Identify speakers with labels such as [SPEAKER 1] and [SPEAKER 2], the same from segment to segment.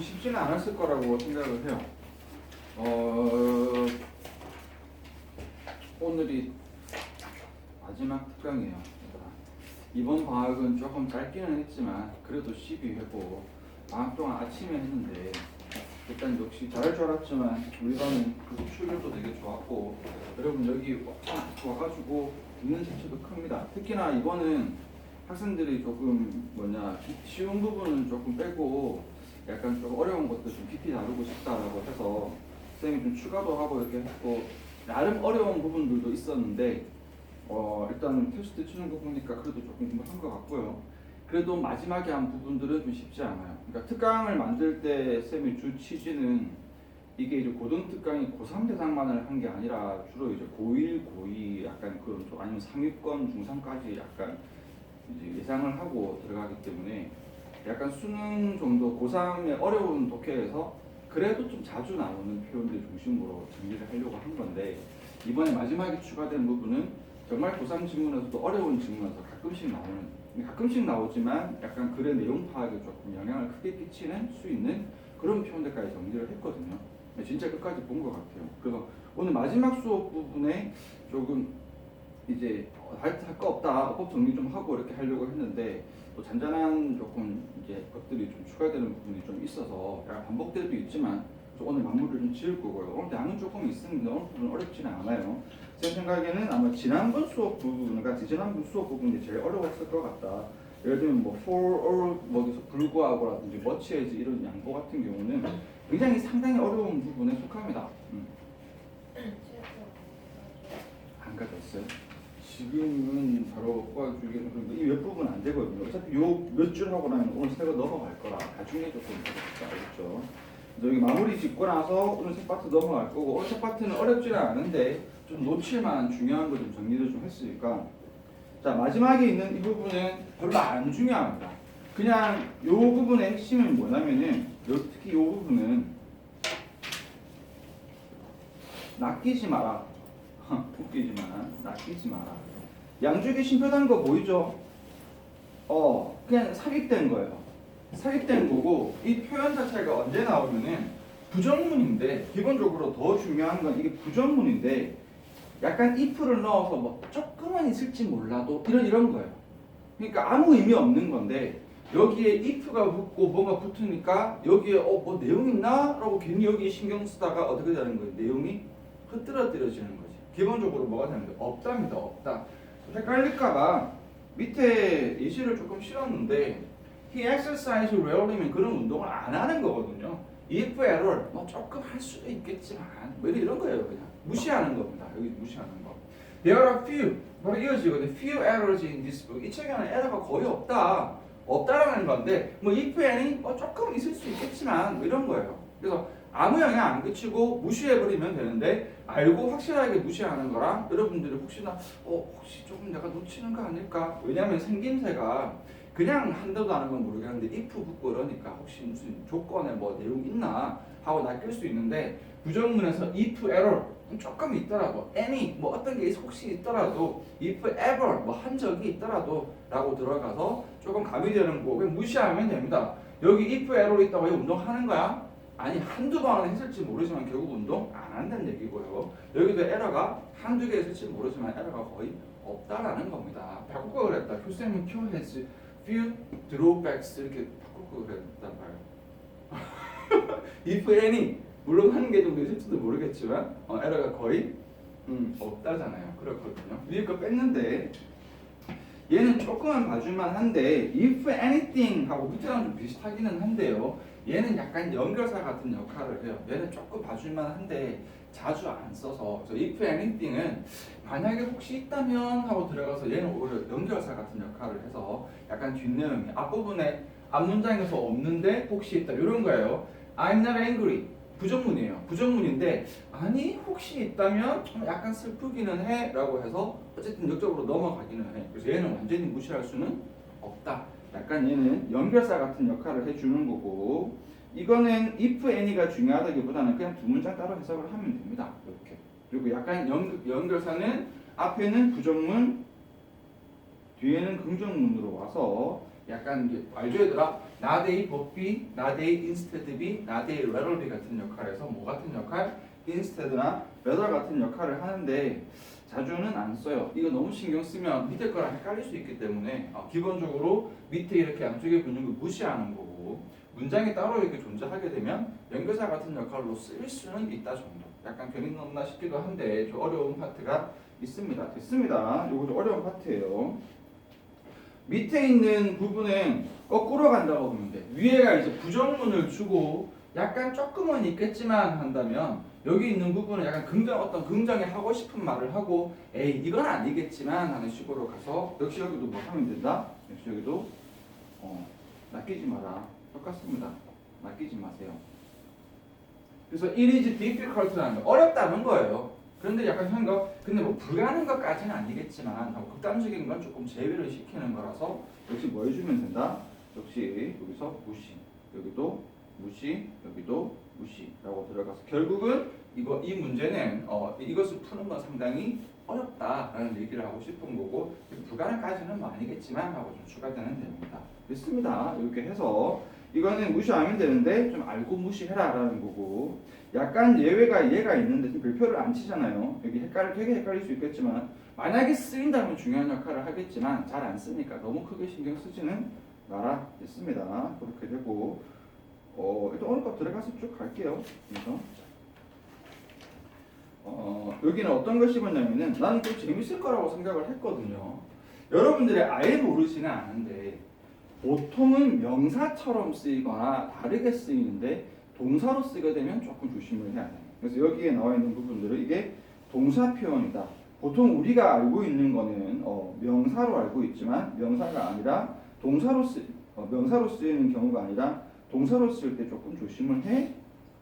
[SPEAKER 1] 쉽지는 않았을 거라고 생각을 해요. 오늘이 마지막 특강이에요. 이번 방학은 조금 짧기는 했지만 그래도 12회고 방학 동안 아침에 했는데 일단 역시 잘할 줄 알았지만 우리 반은 그 출결도 되게 좋았고 여러분 여기 와가지고 듣는 자체도 큽니다. 특히나 이번은 학생들이 조금 쉬운 부분은 조금 빼고 약간 좀 어려운 것도 좀 깊이 다루고 싶다라고 해서 선생님이 좀 추가도 하고 이렇게 했고 나름 어려운 부분들도 있었는데 일단 테스트 치는 거 보니까 그래도 조금 공부한 것 같고요. 그래도 마지막에 한 부분들은 좀 쉽지 않아요. 그러니까 특강을 만들 때 쌤이 주 취지는 이게 이제 고등 특강이 고3 대상만을 한 게 아니라 주로 이제 고1, 고2 약간 그런 쪽 아니면 상위권, 중상까지 약간 이제 예상을 하고 들어가기 때문에 약간 수능 정도 고3의 어려운 독해에서 그래도 좀 자주 나오는 표현들 중심으로 정리를 하려고 한 건데 이번에 마지막에 추가된 부분은 정말 고3 지문에서도 어려운 지문에서 가끔씩 나오지만 약간 글의 내용 파악에 조금 영향을 크게 끼치는 수 있는 그런 표현들까지 정리를 했거든요. 진짜 끝까지 본 것 같아요. 그래서 오늘 마지막 수업 부분에 조금 이제 할 거 없다, 어법 정리 좀 하고 이렇게 하려고 했는데 또 잔잔한 조금 이제 것들이 좀 추가되는 부분이 좀 있어서 약간 반복될 수도 있지만 오늘 마무리를 좀 지을 거고요. 오늘 양은 조금 있습니다. 오늘 부분은 어렵지는 않아요. 제 생각에는 아마 지난번 수업 부분이 제일 어려웠을 것 같다. 예를 들면 뭐 for or 뭐에서 불구하고라든지 much as 이런 양보 같은 경우는 굉장히 상당히 어려운 부분에 속합니다. 안 가졌어요? 지금은 바로 꼬아주기는 이 웹부분 안 되거든요. 어차피 요 몇 줄 하고 나면 오늘 새거 넘어갈 거라 나중에 조금 알겠죠. 여기 마무리 짓고 나서 오늘 새 파트 넘어갈 거고 오늘 새 파트는 어렵지는 않은데 좀 놓칠 만한 중요한 거 좀 정리를 좀 했으니까 자 마지막에 있는 이 부분은 별로 안 중요합니다. 그냥 요 부분의 핵심은 뭐냐면은 특히 요 부분은 낚이지 마라. 웃기지만 낚이지 마라. 양쪽에 심표단 거 보이죠? 그냥 삽입된 거예요. 삽입된 거고 이 표현 자체가 언제 나오면은 부정문인데 기본적으로 더 중요한 건 이게 부정문인데 약간 if를 넣어서 뭐 조금만 있을지 몰라도 이런 거예요. 그러니까 아무 의미 없는 건데 여기에 if가 붙고 뭐가 붙으니까 여기에 뭐 내용 있나? 라고 괜히 여기 신경 쓰다가 어떻게 되는 거예요? 내용이 흐트러뜨려지는 거지. 기본적으로 뭐가 되는데 없답니다. 없다. 헷갈릴까봐 밑에 예시를 조금 실었는데 he exercised rarely면 그런 운동을 안 하는 거거든요. if error 뭐 조금 할 수도 있겠지만 뭐 이런 거예요. 그냥 무시하는 겁니다. 여기 무시하는 거. There are few 바로 이어지거든요. Few errors in this book. 이 책에는 에러가 거의 없다라는 건데 뭐 if any 뭐 조금 있을 수 있겠지만 뭐 이런 거예요. 그래서 아무 영향 안 끼치고 무시해버리면 되는데 알고 확실하게 무시하는 거랑 여러분들이 혹시나 혹시 조금 내가 놓치는 거 아닐까? 왜냐하면 생김새가 그냥 한다도 아는 건 모르겠는데 if 붙고 이러니까 혹시 무슨 조건에 뭐 내용 있나 하고 낚일 수 있는데 부정문에서 if error 조금 있더라도 any 뭐 어떤 게 혹시 있더라도 if ever 뭐 한 적이 있더라도 라고 들어가서 조금 가미되는 거 그냥 무시하면 됩니다. 여기 if error 있다고 왜 운동하는 거야? 아니 한두 번은 했을지 모르지만 결국 운동 안 한다는 얘기고요. 여기도 에러가 한두 개 있을지 모르지만 에러가 거의 없다라는 겁니다. 바꿀 걸 그랬다. 교수님은 Q has few drawbacks 이렇게 바꿀 걸 그랬단 말이에요. if any 물론 한 개 정도 있을지도 모르겠지만 에러가 거의 없다잖아요. 그렇거든요. 위에 거 뺐는데 얘는 조금만 봐줄만 한데 if anything 하고 밑에랑 좀 비슷하기는 한데요. 얘는 약간 연결사 같은 역할을 해요. 얘는 조금 봐줄만 한데 자주 안 써서 그래서 if anything은 만약에 혹시 있다면 하고 들어가서 얘는 오히려 연결사 같은 역할을 해서 약간 뒷내용이 앞부분에 앞문장에서 없는데 혹시 있다 이런 거예요. I'm not angry 부정문이에요. 부정문인데 아니 혹시 있다면 약간 슬프기는 해 라고 해서 어쨌든 역적으로 넘어가기는 해. 그래서 얘는 완전히 무시할 수는 없다. 약간 얘는 연결사 같은 역할을 해주는 거고 이거는 if any가 중요하다기보다는 그냥 두 문장 따로 해석을 하면 됩니다. 이렇게. 그리고 약간 연결사는 앞에는 부정문 뒤에는 긍정문으로 와서 약간 이게 알죠 얘들아? not a but B, not a instead B, not a rather B 같은 역할에서 뭐 같은 역할? instead나 rather 같은 역할을 하는데 자주는 안 써요. 이거 너무 신경 쓰면 밑에 거랑 헷갈릴 수 있기 때문에 기본적으로 밑에 이렇게 양쪽에 붙는 거 무시하는 거고 문장이 따로 이렇게 존재하게 되면 연결사 같은 역할로 쓰일 수는 있다 정도. 약간 괜히 넣나 싶기도 한데 좀 어려운 파트가 있습니다. 됐습니다. 이거 좀 어려운 파트예요. 밑에 있는 부분은 거꾸로 간다고 보면 돼. 위에가 이제 부정문을 주고 약간 조금은 있겠지만 한다면 여기 있는 부분은 약간 어떤 긍정에 하고 싶은 말을 하고 에이 이건 아니겠지만 하는 식으로 가서 역시 여기도 뭐 하면 된다. 역시 여기도 낚이지 마라. 똑같습니다. 낚이지 마세요. 그래서 it is difficult라는 거 어렵다는 거예요. 그런데 약간 현거 근데 뭐 불가능한 것까지는 아니겠지만 극단적인 건 조금 제외를 시키는 거라서 역시 뭐 해주면 된다. 역시 여기서 무시, 여기도 무시, 여기도 무시라고 들어가서 결국은 이 문제는 이것을 푸는 건 상당히 어렵다라는 얘기를 하고 싶은 거고 불가능까지는 뭐 아니겠지만 하고 좀 추가되는 내용이다. 됐습니다. 이렇게 해서 이거는 무시하면 되는데 좀 알고 무시해라라는 거고 약간 예외가 얘가 있는데 지금 별표를 안 치잖아요. 여기 되게 헷갈릴 수 있겠지만 만약에 쓰인다면 중요한 역할을 하겠지만 잘 안 쓰니까 너무 크게 신경 쓰지는 마라. 됐습니다. 그렇게 되고 일단 오늘 거 들어가서 쭉 갈게요. 그래서 여기는 어떤 걸 씹었냐면은 나는 좀 재밌을 거라고 생각을 했거든요. 여러분들이 아예 모르지는 않은데 보통은 명사처럼 쓰이거나 다르게 쓰이는데 동사로 쓰게 되면 조금 조심을 해야 돼요. 그래서 여기에 나와 있는 부분들은 이게 동사 표현이다. 보통 우리가 알고 있는 거는 명사로 알고 있지만 명사가 아니라 명사로 쓰이는 경우가 아니라 동사로 쓸 때 조금 조심을 해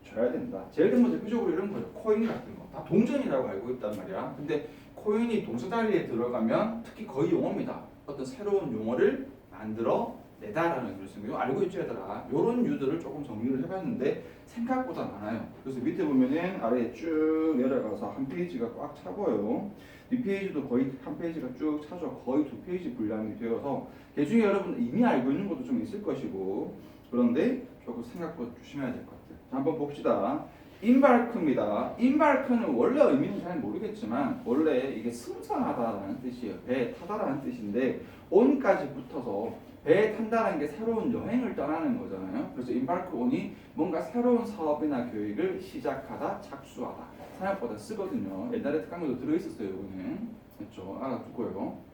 [SPEAKER 1] 줘야 된다. 제일 대표적으로 이런 거죠. 코인 같은 거. 다 동전이라고 알고 있단 말이야. 근데 코인이 동사 자리에 들어가면 특히 거의 용어입니다. 어떤 새로운 용어를 만들어 내다라는 글쓰기 알고 있죠 얘들아. 요런 유들을 조금 정리를 해봤는데 생각보다 많아요. 그래서 밑에 보면은 아래에 쭉 내려가서 한 페이지가 꽉 차고요. 뒷페이지도 거의 한 페이지가 쭉 차죠. 거의 2페이지 분량이 되어서 개중에 여러분 이미 알고 있는 것도 좀 있을 것이고 그런데 조금 생각보다 조심해야 될 것 같아요. 자, 한번 봅시다. 임바르크입니다. 임바르크는 원래 의미는 잘 모르겠지만 원래 이게 승선하다라는 뜻이에요. 배에 타다라는 뜻인데 on까지 붙어서 배에 탄다는 게 새로운 여행을 떠나는 거잖아요. 그래서 임바르크 on이 뭔가 새로운 사업이나 교육을 시작하다, 착수하다. 생각보다 쓰거든요. 옛날에 특강에도 들어있었어요. 이거는. 그렇죠. 알아두고요.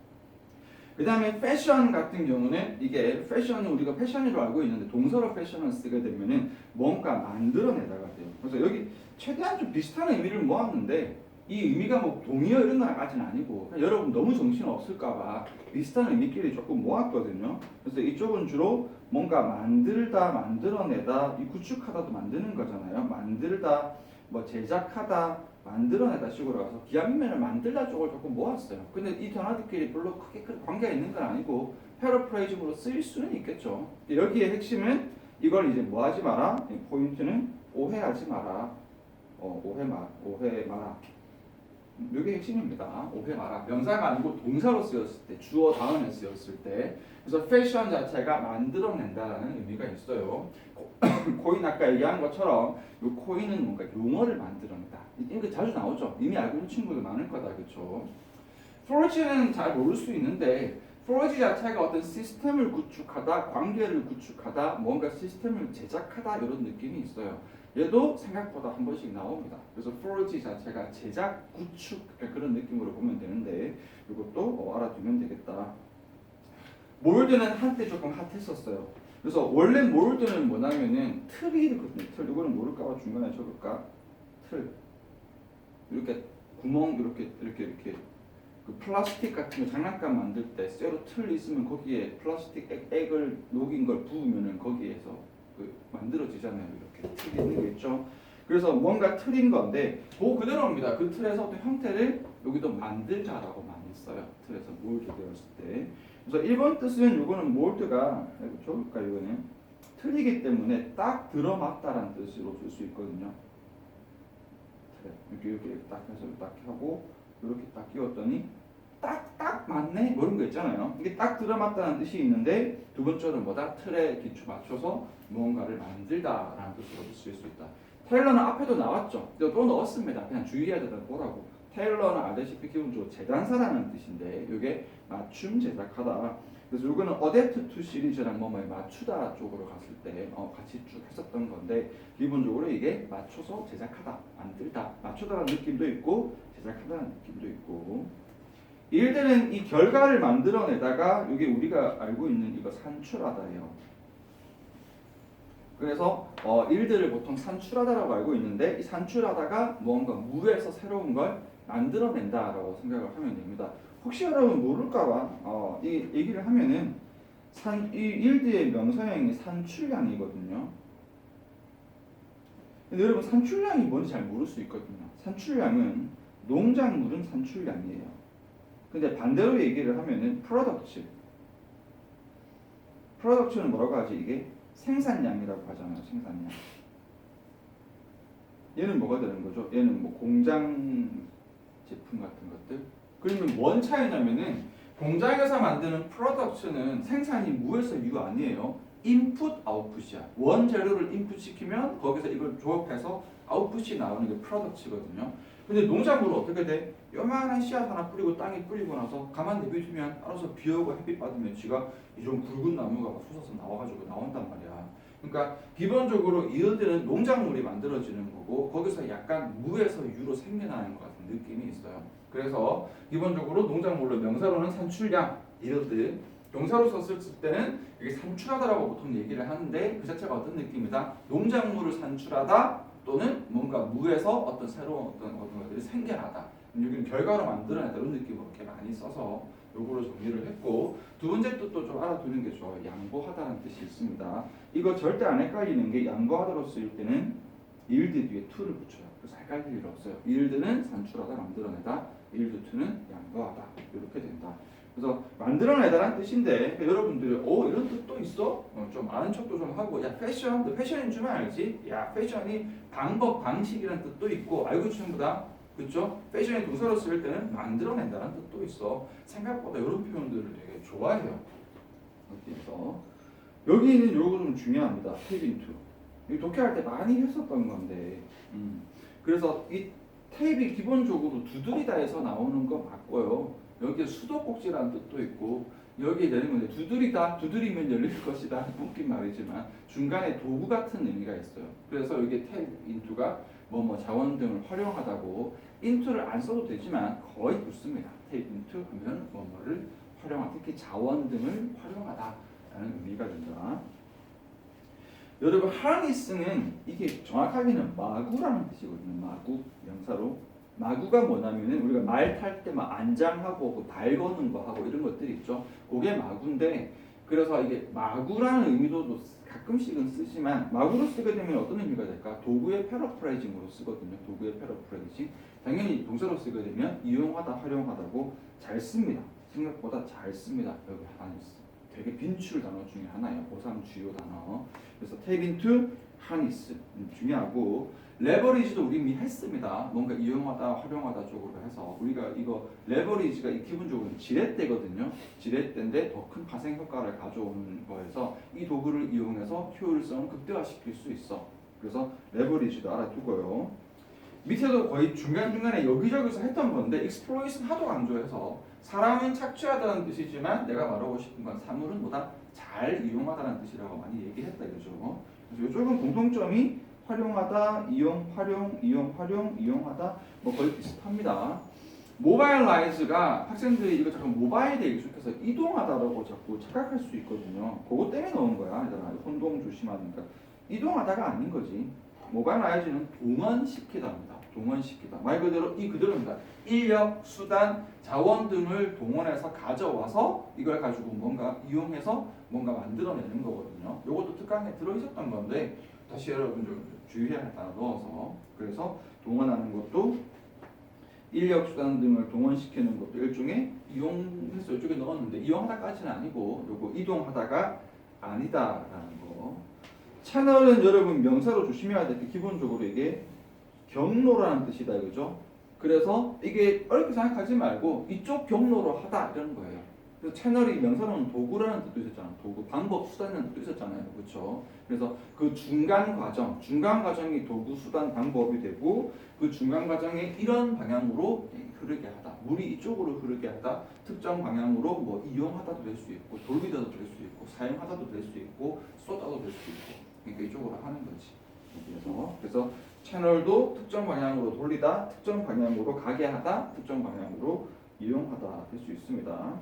[SPEAKER 1] 그 다음에 패션 같은 경우는 이게 패션은 우리가 패션으로 알고 있는데 동사로 패션을 쓰게 되면은 뭔가 만들어내다가 돼요. 그래서 여기 최대한 좀 비슷한 의미를 모았는데 이 의미가 뭐 동의어 이런 거까지는 아니고 여러분 너무 정신 없을까봐 비슷한 의미끼리 조금 모았거든요. 그래서 이쪽은 주로 뭔가 만들다, 만들어내다, 이 구축하다도 만드는 거잖아요. 만들다, 뭐 제작하다, 만들어내다 식으로 가서 기하면을 만들다 쪽을 조금 모았어요. 근데 이 단어들끼리 별로 크게 관계가 있는 건 아니고 패러프레이징으로 쓰일 수는 있겠죠. 여기에 핵심은 이걸 이제 뭐 하지 마라. 포인트는 오해하지 마라. 오해 마라. 이게 핵심입니다. 오해 마라. 명사가 아니고 동사로 쓰였을 때, 주어 다음에 쓰였을 때. 그래서 패션 자체가 만들어낸다라는 의미가 있어요. 코인 아까 얘기한 것처럼 이 코인은 뭔가 용어를 만들어낸다. 이거 자주 나오죠. 이미 알고 있는 친구들 많을 거다, 그렇죠? 프로지는 잘 모를 수 있는데 프로지 자체가 어떤 시스템을 구축하다, 관계를 구축하다, 뭔가 시스템을 제작하다 이런 느낌이 있어요. 얘도 생각보다 한 번씩 나옵니다. 그래서 프로지 자체가 제작, 구축 그런 느낌으로 보면 되는데 이것도 알아두면 되겠다. 몰드는 한때 조금 핫했었어요. 그래서 원래 몰드는 뭐냐면은 틀이거든요. 틀. 이거는 모를까봐 중간에 적을까? 틀. 이렇게 구멍 이렇게 그 플라스틱 같은 거 장난감 만들 때 쇠로 틀 있으면 거기에 플라스틱 액을 녹인 걸 부으면은 거기에서 그 만들어지잖아요. 이렇게 틀이 있는 게 있죠. 그래서 뭔가 틀인 건데 그 그대로입니다. 그 틀에서 어떤 형태를 여기도 만들자라고 많이 써요. 틀에서 몰드 되었을 때. 그래서 1번 뜻은 이거는 몰드가 좋을까 이거는 틀이기 때문에 딱 들어맞다라는 뜻으로 줄 수 있거든요. 틀에 이렇게 딱 해서 딱 하고 이렇게 딱 끼웠더니 딱 맞네 뭐 이런 거 있잖아요. 이게 딱 들어맞다는 뜻이 있는데 두 번째는 뭐다? 틀에 기초 맞춰서 무언가를 만들다라는 뜻으로 쓸 수 있다. 테일러는 앞에도 나왔죠. 또 넣었습니다. 그냥 주의해야 되다 보라고. 테일러는 알다시피 기본적으로 재단사라는 뜻인데 이게 맞춤 제작하다. 그래서 이거는 어댑트 투 시리즈랑 뭐뭐 맞추다 쪽으로 갔을 때 같이 쭉 했었던 건데 기본적으로 이게 맞춰서 제작하다, 만들다, 맞추다라는 느낌도 있고 제작하다는 느낌도 있고 일들은 이 결과를 만들어내다가 이게 우리가 알고 있는 이거 산출하다예요. 그래서 일들을 보통 산출하다라고 알고 있는데 이 산출하다가 무언가 무에서 새로운 걸 만들어낸다라고 생각을 하면 됩니다. 혹시 여러분 모를까봐 이 얘기를 하면은 이 일드의 명사형이 산출량이거든요. 근데 여러분 산출량이 뭔지 잘 모를 수 있거든요. 산출량은 농작물은 산출량이에요. 근데 반대로 얘기를 하면은 프로덕트는 뭐라고 하지? 이게 생산량이라고 하잖아요. 생산량. 얘는 뭐가 되는 거죠? 얘는 뭐 공장 제품 같은 것들. 그러면 뭔 차이냐면은 공장에서 만드는 프로덕트는 생산이 무에서 유 아니에요. 인풋 아웃풋이야. 원재료를 인풋 시키면 거기서 이걸 조합해서 아웃풋이 나오는 게 프로덕트거든요. 근데 농작물은 어떻게 돼? 요만한 씨앗 하나 뿌리고 땅에 뿌리고 나서 가만 내비두면 알아서 비 오고 햇빛 받으면 쥐가 이런 굵은 나무가 막 솟아서 나와가지고 나온단 말이야. 그러니까 기본적으로 이어들은 농작물이 만들어지는 거고 거기서 약간 무에서 유로 생겨나는 것 같은 느낌이 있어요. 그래서 기본적으로 농작물로 명사로는 산출량, 이어들 동사로 썼을 때는 이게 산출하다라고 보통 얘기를 하는데 그 자체가 어떤 느낌이다? 농작물을 산출하다 또는 뭔가 무에서 어떤 새로운 어떤 것들이 생겨나다. 여기는 결과로 만들어내다 이런 느낌으로 이렇게 많이 써서 요거로 정리를 했고 두 번째 뜻도 좀 알아두는 게 좋아요. 양보하다는 뜻이 있습니다. 이거 절대 안 헷갈리는 게 양보하다로 쓰일 때는 일드 뒤에 to를 붙여요. 그래서 헷갈릴 일 없어요. 일드는 산출하다, 만들어내다. 일드 to는 양보하다. 이렇게 된다. 그래서 만들어내다라는 뜻인데 여러분들이 이런 뜻도 있어? 좀 아는 척도 좀 하고 야 패션, 너 패션인 줄만 알지? 야 패션이 방법, 방식이라는 뜻도 있고 알고 전부 다 그렇죠? 패션의 동사로 쓸 때는 만들어낸다는 뜻도 있어. 생각보다 이런 표현들을 되게 좋아해요. 그래서 여기는 요거 좀 중요합니다. 탭 인투. 독해할 때 많이 했었던 건데 그래서 이 탭이 기본적으로 두드리다에서 나오는 거 맞고요. 여기에 수도꼭지라는 뜻도 있고 여기에 내는 건데 두드리다, 두드리면 열릴 것이다 웃긴 말이지만 중간에 도구 같은 의미가 있어요. 그래서 여기 탭 인투가 뭐뭐 자원 등을 활용하다고 인투를 안 써도 되지만 거의 붙습니다. 탭 인투 하면 뭐뭐를 활용하다, 특히 자원 등을 활용하다라는 의미가 된다. 여러분 하니스는 이게 정확하게는 마구라는 뜻이거든요. 마구 명사로. 마구가 뭐냐면은 우리가 말 탈 때 막 안장하고 그 발 거는 거 하고 이런 것들이 있죠. 그게 마구인데 그래서 이게 마구라는 의미도 가끔씩은 쓰지만 마구로 쓰게 되면 어떤 의미가 될까? 도구의 패러프레이징으로 쓰거든요. 도구의 패러프레이징. 당연히 동사로 쓰게 되면 이용하다, 활용하다고 잘 씁니다. 생각보다 잘 씁니다. 여기 하니스. 되게 빈출 단어 중에 하나예요. 고상 주요 단어. 그래서 탭 인투 하니스 중요하고 레버리지도 우리 이미 했습니다. 뭔가 이용하다, 활용하다 쪽으로 해서 우리가 이거 레버리지가 기본적으로 지렛대거든요. 지렛대인데 더 큰 파생 효과를 가져오는 거에서 이 도구를 이용해서 효율성을 극대화시킬 수 있어. 그래서 레버리지도 알아두고요. 밑에도 거의 중간중간에 여기저기서 했던 건데 익스플로이트는 하도 강조해서 사람은 착취하다는 뜻이지만 내가 말하고 싶은 건 사물은 보다 잘 이용하다는 뜻이라고 많이 얘기했다 이거죠. 그래서 이쪽은 공통점이 활용하다, 이용, 활용, 이용, 활용, 이용하다 뭐 거의 비슷합니다. 모바일라이즈가 학생들이 이거 잠깐 모바일에 익숙해서 이동하다라고 자꾸 착각할 수 있거든요. 그거 때문에 넣은 거야. 얘들아. 혼동 조심하니까. 이동하다가 아닌 거지. 모바일라이즈는 동원시키다입니다. 동원시키다. 말 그대로 이 그대로입니다. 인력, 수단, 자원 등을 동원해서 가져와서 이걸 가지고 뭔가 이용해서 뭔가 만들어내는 거거든요. 이것도 특강에 들어있었던 건데 다시 여러분 좀 주의해야 할 단어 넣어서 그래서 동원하는 것도 인력, 수단 등을 동원시키는 것도 일종의 이용해서 이쪽에 넣었는데 이용하다까지는 아니고 요거 이동하다가 아니다라는 거. 채널은 여러분 명사로 조심해야 될 게 기본적으로 이게 경로라는 뜻이다 이거죠. 그래서 이게 어렵게 생각하지 말고 이쪽 경로로 하다 이런 거예요. 그래서 채널이 명사로는 도구라는 뜻도 있었잖아요. 도구, 방법, 수단이라는 뜻도 있었잖아요. 그렇죠? 그래서 그 중간 과정이 도구, 수단, 방법이 되고 그 중간 과정에 이런 방향으로 흐르게 하다. 물이 이쪽으로 흐르게 하다. 특정 방향으로 뭐 이용하다도 될 수 있고 돌리다도 될 수 있고 사용하다도 될 수 있고 쏟아도 될 수 있고 그러니까 이쪽으로 하는 거지. 그래서 채널도 특정 방향으로 돌리다, 특정 방향으로 가게 하다, 특정 방향으로 이용하다 될 수 있습니다.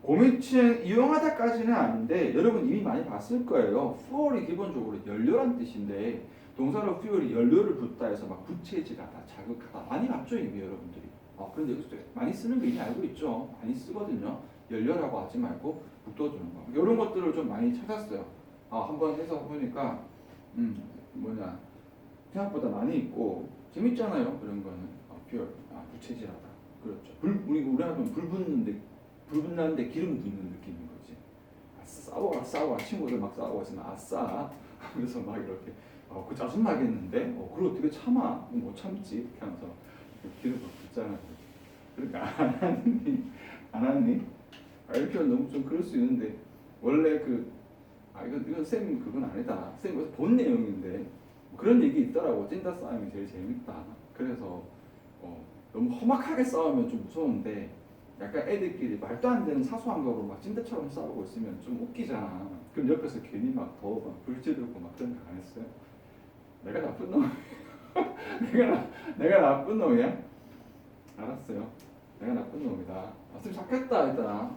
[SPEAKER 1] 고미층 이용하다까지는 아닌데 여러분 이미 많이 봤을 거예요. fuel이 기본적으로 연료란 뜻인데 동사로 fuel이 연료를 붓다 해서 막 부채질하다, 자극하다 많이 봤죠 이미 여러분들이. 그런데 여기서 많이 쓰는 거 이미 알고 있죠. 많이 쓰거든요. 연료라고 하지 말고 북돋우는 거. 이런 것들을 좀 많이 찾았어요. 한번 해서 보니까 생각보다 많이 있고 재밌잖아요. 그런 거는 fuel, 부채질하다. 그렇죠. 우리나라는 불 붙는데 기름 붓는 느낌인 거지. 싸워 친구들 막 싸우고 있으면 아싸 하면서 막 이렇게 그 짜증 나겠는데 그걸 어떻게 참아? 못 참지 이렇게 하면서 기름 막 붓잖아. 그러니까 안 하니? 이렇게 너무 좀 그럴 수 있는데 원래 이건 쌤 그건 아니다. 쌤 본 내용인데 그런 얘기 있더라고. 찐따 싸움이 제일 재밌다. 그래서 너무 험악하게 싸우면 좀 무서운데 약간 애들끼리 말도 안 되는 사소한 거로 막 찐따처럼 싸우고 있으면 좀 웃기잖아. 그럼 옆에서 괜히 막 더 불 지르고 막 그런 거 안 했어요? 내가 나쁜 놈? 내가 나쁜 놈이야? 알았어요. 내가 나쁜 놈이다. 쌤 찾겠다 일단.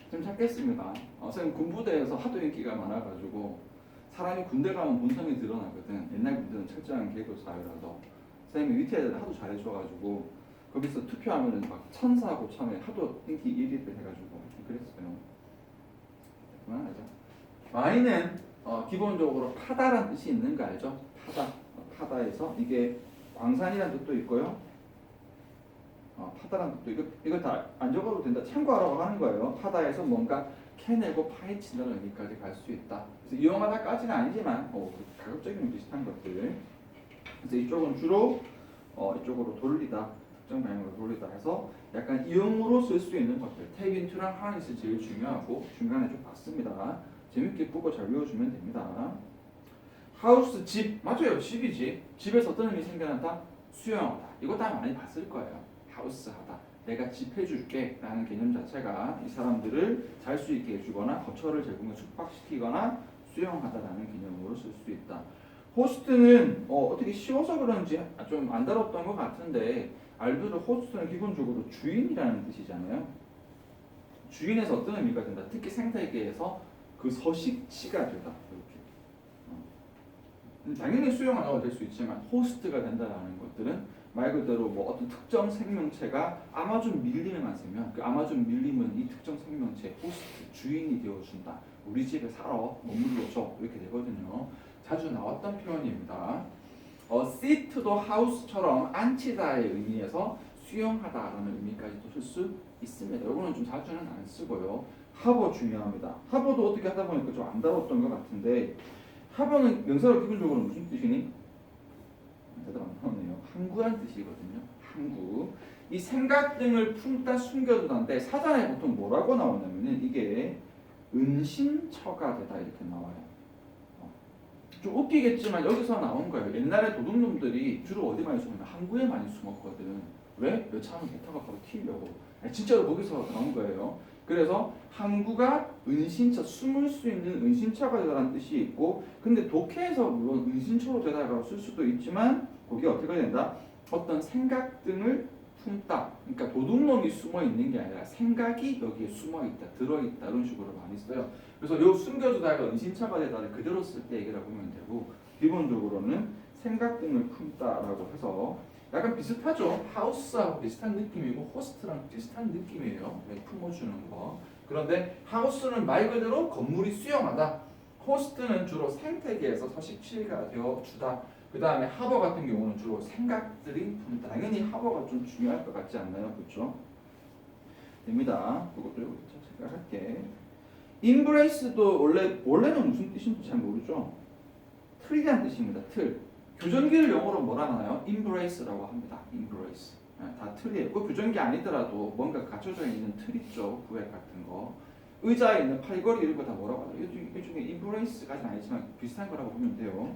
[SPEAKER 1] 쌤 찾겠습니다. 쌤 군부대에서 하도 인기가 많아가지고 사람이 군대 가면 본성이 드러나거든. 옛날 군대는 철저한 계급 사회라서 쌤이 위태 애들 하도 잘해줘가지고 거기서 투표하면은 막 천사하고 참에 하도 인기 1위를 해가지고 그랬어요. 그만하자. Y는 기본적으로 파다란 뜻이 있는 거 알죠? 파다에서 이게 광산이라는 뜻도 있고요. 파다란 뜻도 이거 다 안 적어도 된다. 참고하라고 하는 거예요. 파다에서 뭔가 캐내고 파헤친다는 의미까지 갈 수 있다. 그래서 이용하다까지는 아니지만 가급적이면 비슷한 것들. 그래서 이쪽은 주로 이쪽으로 돌리다, 특정 방향으로 돌리다 해서 약간 이용으로 쓸 수 있는 것들. take into랑 harness 제일 중요하고 중간에 좀 봤습니다. 재밌게 보고 잘 외워주면 됩니다. 하우스, 집. 맞아요. 집이지. 집에서 어떤 의미 생겨난다? 수용하다. 이거 다 많이 봤을 거예요. 하우스 하다. 내가 집 해줄게 라는 개념 자체가 이 사람들을 잘 수 있게 해주거나 거처를 제공해 숙박시키거나 수용하다라는 개념으로 쓸 수 있다. 호스트는 어떻게 쉬워서 그런지 좀 안 다뤘던 것 같은데 알들도 호스트는 기본적으로 주인이라는 뜻이잖아요. 주인에서 어떤 의미가 된다. 특히 생태계에서 그 서식지가 되다. 이렇게. 당연히 수용하다가 될 수 있지만 호스트가 된다라는 것들은 말 그대로 뭐 어떤 특정 생명체가 아마존 밀림에만 쓰면 그 아마존 밀림은 이 특정 생명체 호스트 주인이 되어준다. 우리 집에 살아 머물러줘 이렇게 되거든요. 자주 나왔던 표현입니다. seat도 house처럼 앉히다의 의미에서 수용하다라는 의미까지도 쓸 수 있습니다. 이거는 좀 자주는 안 쓰고요. 하버 중요합니다. 하버도 어떻게 하다 보니까 좀 안 다뤘던 것 같은데 하버는 명사로 기본적으로 무슨 뜻이니? 대답 안 나오네요. 항구란 뜻이거든요. 항구. 이 생각 등을 품다 숨겨두다인데 사전에 보통 뭐라고 나오냐면은 이게 은신처가 되다 이렇게 나와요. 좀 웃기겠지만 여기서 나온 거예요. 옛날에 도둑놈들이 주로 어디 많이 숨었나? 항구에 많이 숨었거든. 왜? 여차하면 배 타고 바로 튀려고. 진짜로 거기서 나온 거예요. 그래서 항구가 은신처, 숨을 수 있는 은신처가 되다라는 뜻이 있고, 근데 독해에서 물론 은신처로 되다라고 쓸 수도 있지만 거기에 어떻게 된다? 어떤 생각 등을 품다. 그러니까 도둑놈이 숨어 있는 게 아니라 생각이 여기에 숨어 있다, 들어 있다 이런 식으로 많이 써요. 그래서 요 숨겨두다가 은신처가 되다를 그대로 쓸 때 얘기를 보면 되고, 기본적으로는 생각 등을 품다라고 해서 약간 비슷하죠. 하우스하고 비슷한 느낌이고 호스트랑 비슷한 느낌이에요. 품어주는 거. 그런데 하우스는 말 그대로 건물이 수용하다. 호스트는 주로 생태계에서 서식지가 되어주다. 그 다음에 하버 같은 경우는 주로 생각들이 품다. 당연히 하버가 좀 중요할 것 같지 않나요? 그렇죠? 됩니다. 그것도 생각할게. embrace도 원래는 무슨 뜻인지 잘 모르죠. 틀이란 뜻입니다. 틀. 교정기를 영어로 뭐라 하나요? embrace라고 합니다. embrace. 다 틀이에요. 그 교정기 아니더라도 뭔가 갖춰져 있는 틀 있죠. 구획 같은 거. 의자에 있는 팔걸이 이런 거 다 뭐라고 하죠? 이 중에 embrace까지는 아니지만 비슷한 거라고 보면 돼요.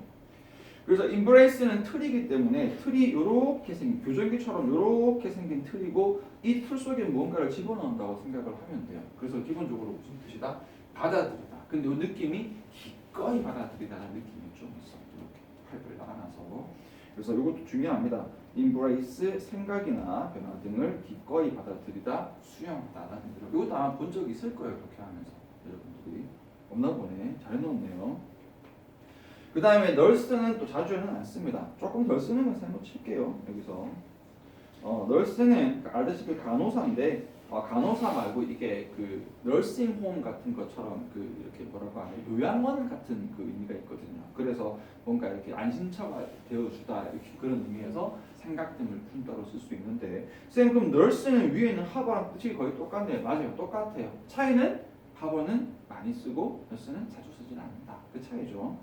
[SPEAKER 1] 그래서 embrace는 틀이기 때문에 틀이 이렇게 생긴 교정기처럼 이렇게 생긴 틀이고 이 틀 속에 무언가를 집어넣는다고 생각을 하면 돼요. 그래서 기본적으로 무슨 뜻이다? 받아들이다. 근데 이 느낌이 기꺼이 받아들이다는 느낌이 좀 있어. 이렇게 팔을 나눠서. 그래서 이것도 중요합니다. embrace 생각이나 변화 등을 기꺼이 받아들이다, 수용하다라는 뜻으로. 이것도 아마 본 적 있을 거예요. 그렇게 하면서 여러분들이 없나 보네. 잘 해놓았네요. 그 다음에 널스는 또 자주는 안 씁니다. 조금 덜 쓰는 건 세모 칠게요. 여기서 널스는 알다시피 간호사인데 간호사 말고 이게 그 널싱 홈 같은 것처럼 그 이렇게 뭐라고 하냐 요양원 같은 그 의미가 있거든요. 그래서 뭔가 이렇게 안심처가 되어주다 이렇게 그런 의미에서 생각 등을 푼다로 쓸 수 있는데 쌤 그럼 널스는 위에 있는 하버랑 뜻이 거의 똑같네요. 맞아요, 똑같아요. 차이는 하버는 많이 쓰고 널스는 자주 쓰진 않는다. 그 차이죠.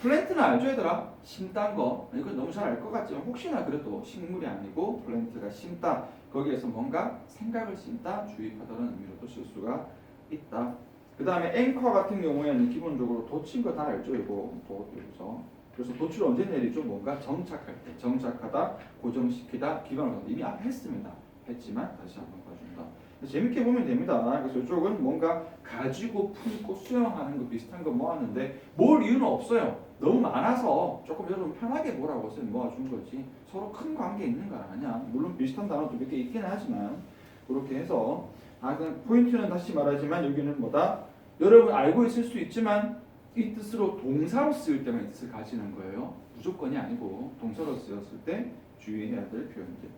[SPEAKER 1] 플랜트는 알죠 얘들아? 심단 거. 이건 너무 잘 알 것 같지만 혹시나 그래도 식물이 아니고 플랜트가 심다. 거기에서 뭔가 생각을 심다, 주입하다는 의미로도 쓸 수가 있다. 그 다음에 앵커 같은 경우에는 기본적으로 돋친 거 다 알죠 이거. 여기서. 그래서 돛을 언제 내리죠? 뭔가 정착할 때. 정착하다, 고정시키다, 기반을 하다. 이미 앞에 했습니다. 했지만 다시 한번 봐준다. 재밌게 보면 됩니다. 그래서 이쪽은 뭔가 가지고 품고 수용하는 거 비슷한 거 모았는데 뭘 이유는 없어요. 너무 많아서 조금 여러분 편하게 보라고 쌤 모아준 거지 서로 큰 관계 있는 거 아니야. 물론 비슷한 단어도 몇 개 있긴 하지만 그렇게 해서 그냥 포인트는 다시 말하지만 여기는 뭐다? 여러분 알고 있을 수 있지만 이 뜻으로 동사로 쓰일 때만 이 뜻을 가지는 거예요. 무조건이 아니고 동사로 쓰였을 때 주의해야 될 표현들.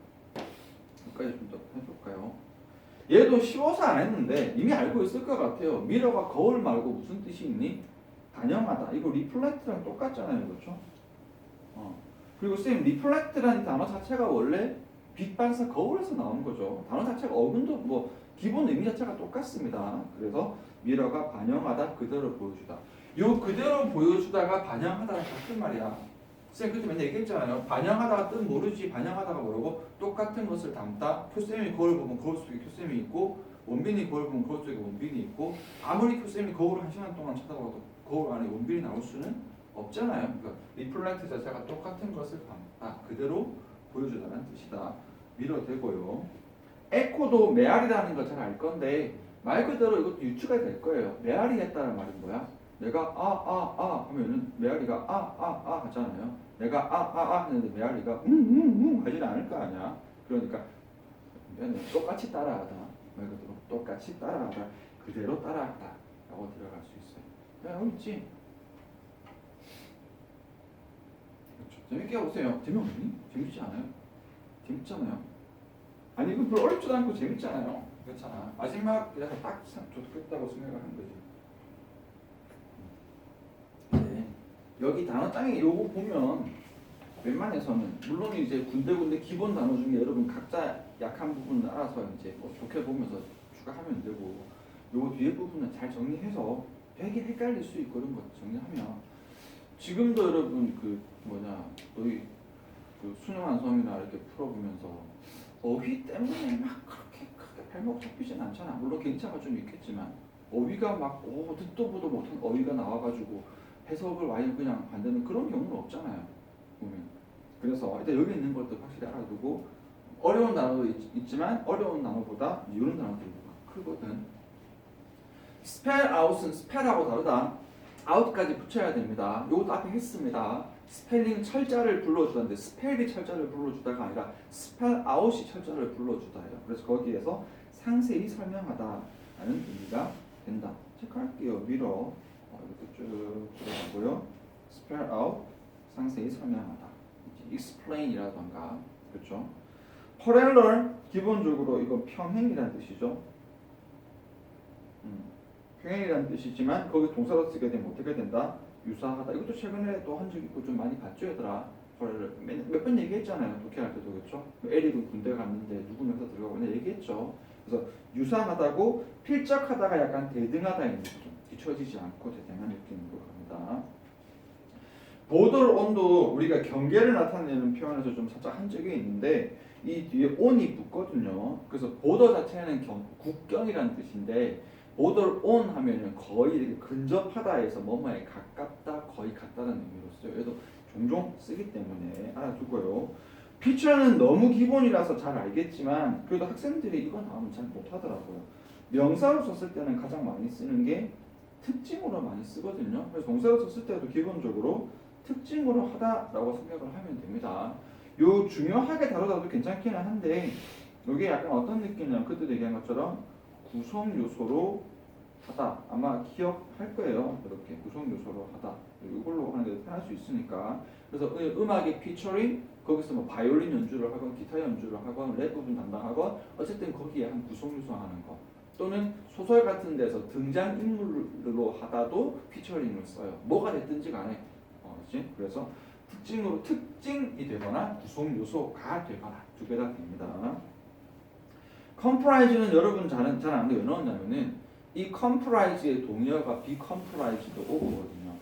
[SPEAKER 1] 여기까지 좀 더 해볼까요? 얘도 쉬워서 안 했는데 이미 알고 있을 것 같아요. 미러가 거울 말고 무슨 뜻이 있니? 반영하다. 이거 리플렉트랑 똑같잖아요. 그렇죠? 그리고 쌤 리플렉트라는 단어 자체가 원래 빛 반사 거울에서 나온 거죠. 단어 자체가 어근도 뭐 기본 의미 자체가 똑같습니다. 그래서 미러가 반영하다 그대로 보여주다. 요 그대로 보여주다가 반영하다랑 같은 말이야. 쌤 그때 맨날 얘기했잖아요. 반영하다가 뜻 모르지 반영하다가 모르고 똑같은 것을 담다. 교쌤이 거울 보면 거울 속에 교쌤이 있고 원빈이 거울 보면 거울 속에 원빈이 있고 아무리 교쌤이 거울을 1시간 동안 쳐다봐도 거울 안에 원빈이 나올 수는 없잖아요. 그러니까 리플렉트 자체가 똑같은 것을 담다. 그대로 보여주다는 뜻이다. 밀어대고요. 에코도 메아리라는 걸 잘 알 건데 말 그대로 이것도 유추가 될 거예요. 메아리 했다는 말은 뭐야? 내가 하면은 메아리가 하잖아요. 내가 하는데 메아리가 하지는 않을 거 아니야. 그러니까 똑같이 따라하다. 말 그대로 똑같이 따라하다. 그대로 따라하다. 라고 들어갈 수 있어요. 야, 여기 있지? 그렇죠. 재밌게 해보세요. 재미없니? 재밌지 않아요? 재밌잖아요. 아니 이거 별로 어렵지도 않고 재밌잖아요. 그렇잖아. 마지막이라서 딱 좋겠다고 생각을 한 거지. 네. 여기 단어 땅에 요거 보면 웬만해서는 물론 이제 군데군데 기본 단어 중에 여러분 각자 약한 부분을 알아서 이제 뭐 좋게 보면서 추가하면 되고 요 뒤에 부분은 잘 정리해서 되게 헷갈릴 수 있고 이런 거 정리하면 지금도 여러분 그 너희 그 수능완성이나 이렇게 풀어보면서 어휘 때문에 막 그렇게 크게 발목 잡히진 않잖아. 물론 괜찮아 좀 있겠지만 어휘가 막 듣도 보도 못한 어휘가 나와가지고 해석을 와인 그냥 반대는 그런 경우는 없잖아요. 보면. 그래서 일단 여기 있는 것도 확실히 알아두고 어려운 단어도 있지만 어려운 단어보다 이런 단어들이 크거든. 스펠 아웃은 스펠하고 다르다. 아웃까지 붙여야 됩니다. 이것도 앞에 했습니다. 스펠링 철자를 불러주다인데 스펠이 철자를 불러주다가 아니라 스펠 아웃이 철자를 불러주다예요. 그래서 거기에서 상세히 설명하다라는 의미가 된다. 체크할게요. 미러 이것도 쭉 들어가고요. 스펠 아웃 상세히 설명하다. explain이라던가 그렇죠. parallel 기본적으로 이건 평행이라는 뜻이죠. 평행이라는 뜻이지만 거기 동사로 쓰게 되면 어떻게 된다? 유사하다. 이것도 최근에 또 한 적 있고 좀 많이 봤죠 얘들아. 몇 번 얘기했잖아요. 독해할 때도 그렇죠. 에리도 군대 갔는데 누구 회사 들어가고 그냥 얘기했죠. 그래서 유사하다고 필적하다가 약간 대등하다는 느낌. 뒤처지지 않고 대등한 느낌으로 갑니다. border on도 우리가 경계를 나타내는 표현에서 좀 살짝 한 적이 있는데 이 뒤에 on이 붙거든요. 그래서 border 자체는 국경이라는 뜻인데 border on 하면은 거의 이렇게 근접하다에서 뭐뭐에 가깝다, 거의 같다는 의미로 써요. 그래서 종종 쓰기 때문에 알아두고요. 피처는 너무 기본이라서 잘 알겠지만 그래도 학생들이 이거 나오면 잘 못하더라고요. 명사로 썼을 때는 가장 많이 쓰는 게 특징으로 많이 쓰거든요. 그래서 동사로 썼을 때도 기본적으로 특징으로 하다라고 생각을 하면 됩니다. 요 중요하게 다루다도 괜찮기는 한데 이게 약간 어떤 느낌이냐면 그때도 얘기한 것처럼 구성 요소로 하다. 아마 기억할 거예요. 이렇게 구성 요소로 하다. 이걸로 하는 게 편할 수 있으니까. 그래서 음악의 피처링 거기서 뭐 바이올린 연주를 하건 기타 연주를 하건 랩 부분 담당하건 어쨌든 거기에 한 구성 요소 하는 거. 또는 소설 같은 데서 등장 인물로 하다도 피처링을 써요. 뭐가 됐든지 간에. 그렇지? 그래서 특징으로 특징이 되거나 구성 요소가 되거나 두 개 다 됩니다. compris는 여러분 잘 아는데 왜 넣었냐면은 이 comprise의 동의어가 be compromised over거든요.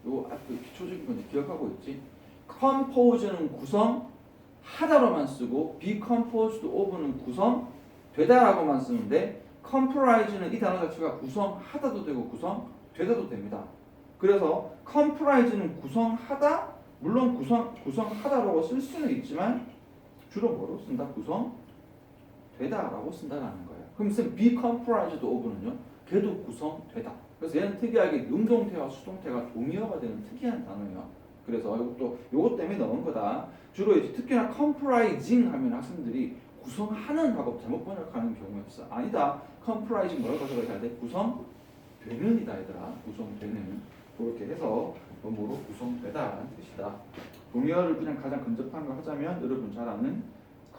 [SPEAKER 1] 요 앞에 기초적인 건데 기억하고 있지? compose는 구성하다로만 쓰고 be composed over는 구성되다라고만 쓰는데 comprise는 이 단어 자체가 구성하다도 되고 구성되다도 됩니다. 그래서 comprise는 구성하다, 물론 구성하다라고 쓸 수는 있지만 주로 뭐로 쓴다? 구성되다라고 쓴다는 거예요. 그럼 be comprised of는요? 걔도 구성되다. 그래서 얘는 특이하게 능동태와 수동태가 동의어가 되는 특이한 단어예요. 그래서 이것도 요것 때문에 넣은 거다. 주로 이제 특히나 comprising 하면 학생들이 구성하는 하고 잘못 번역하는 경우가 있어. 아니다. comprising 뭐라고 가져가야 돼? 구성되는 이다 얘들아. 구성되는. 그렇게 해서 뭐로 구성되다라는 뜻이다. 동의어를 그냥 가장 근접한 거 하자면 여러분 잘 아는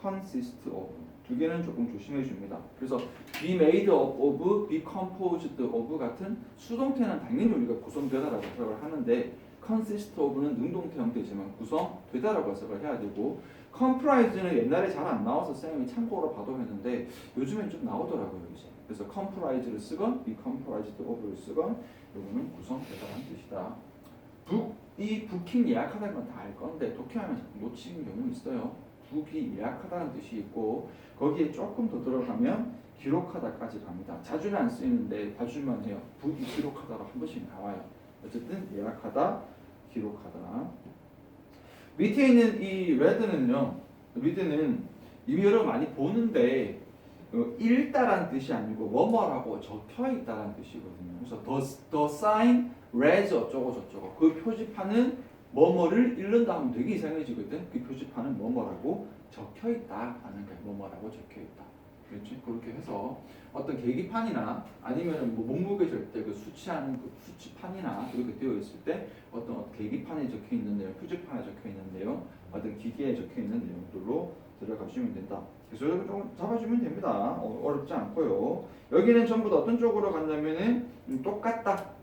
[SPEAKER 1] consist of. 두 개는 조금 조심해 줍니다. 그래서 be made of, be composed of 같은 수동태는 당연히 우리가 구성되다라고 해석을 하는데 consist of는 능동태 형태지만 구성되다라고 해석을 해야 되고 comprise는 옛날에 잘 안 나와서 쌤이 참고로 봐도 했는데 요즘엔 좀 나오더라고요 이제. 그래서 comprise를 쓰건 be comprised of를 쓰건 이거는 구성되다라는 뜻이다. 이 부킹 예약하다는 건 다 알 건데 독해하면 자꾸 놓치는 경우 있어요. 북이 예약하다는 뜻이 있고 거기에 조금 더 들어가면 기록하다까지 갑니다. 자주는 안 쓰이는데 봐주면 해요. 북이 기록하다로 한 번씩 나와요. 어쨌든 예약하다, 기록하다. 밑에 있는 이 레드는요. 리드는 이미 여러분 많이 보는데 읽다라는 뜻이 아니고 뭐뭐라고 적혀있다라는 뜻이거든요. 그래서 the sign reads 어쩌고 저쩌고 그 표지판은 뭐뭐를 읽는다 하면 되게 이상해지거든. 그 표지판은 뭐뭐라고 적혀있다라는 거예요. 뭐뭐라고 적혀있다. 그렇지? 그렇게 해서 어떤 계기판이나 아니면 뭐 몸무게 잴 때 그 수치하는 그 수치판이나 이렇게 되어 있을 때 어떤 계기판에 적혀 있는 내용, 표지판에 적혀 있는 내용, 어떤 기계에 적혀 있는 내용들로 들어가시면 된다. 그래서 여러분 좀 잡아주면 됩니다. 어렵지 않고요. 여기는 전부 다 어떤 쪽으로 간다면은 똑같다.